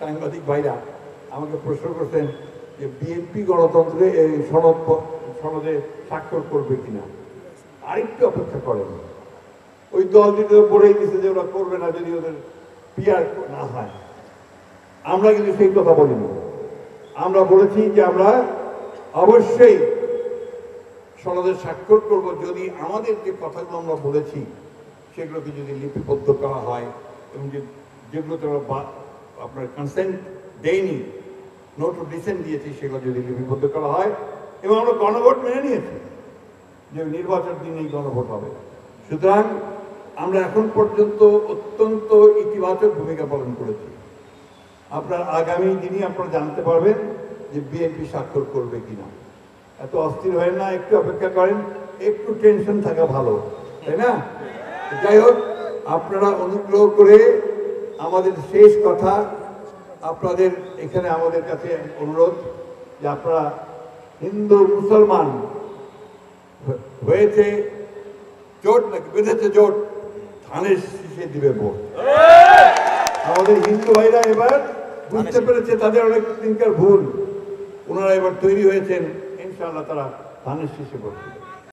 সাংবাদিক ভাইরা আমাকে প্রশ্ন করছেন যে বিএনপি গণতন্ত্রে এই সনদে স্বাক্ষর করবে কিনা। আরেকটু অপেক্ষা করেন, ওই দল দুটো বলেই দিচ্ছে যে ওরা করবে না যদি ওদের পিআর না হয়। আমরা কিন্তু সেই কথা বলিনি। আমরা বলেছি যে আমরা অবশ্যই সনদে স্বাক্ষর করব যদি আমাদের যে কথাগুলো আমরা বলেছি সেগুলোকে যদি লিপিবদ্ধ করা হয় এবং যেগুলোতে আমরা আপনার কনসেন্ট দেয়নি, নোট অফ ডিসেন্ট দিয়েছি, সেগুলো যদি লিপিবদ্ধ করা হয় এবং আমরা গণভোট মেনে নিয়েছি যে নির্বাচন দিনেই গণভোট হবে। সুতরাং আমরা এখন পর্যন্ত অত্যন্ত ইতিবাচক ভূমিকা পালন করেছি। আপনার আগামী দিনই আপনারা জানতে পারবেন যে বিএনপি স্বাক্ষর করবে কিনা। এত অস্থির হয় না, একটু অপেক্ষা করেন, একটু টেনশন থাকা ভালো, তাই না? যাই হোক, আপনারা অনুগ্রহ করে আমাদের শেষ কথা, আপনাদের এখানে আমাদের কাছে অনুরোধ যে আপনারা হিন্দু মুসলমান হয়েছে জোট নাকি বেঁধেছে জোট, ধানের শীষে দিবে ভোট। আমাদের হিন্দু ভাইরা এবার বুঝতে পেরেছে তাদের অনেক দিনকার ভুল, ওনারা এবার তৈরি হয়েছেন, ইনশাআল্লাহ তারা ধানের শীষে ভোট দিবে।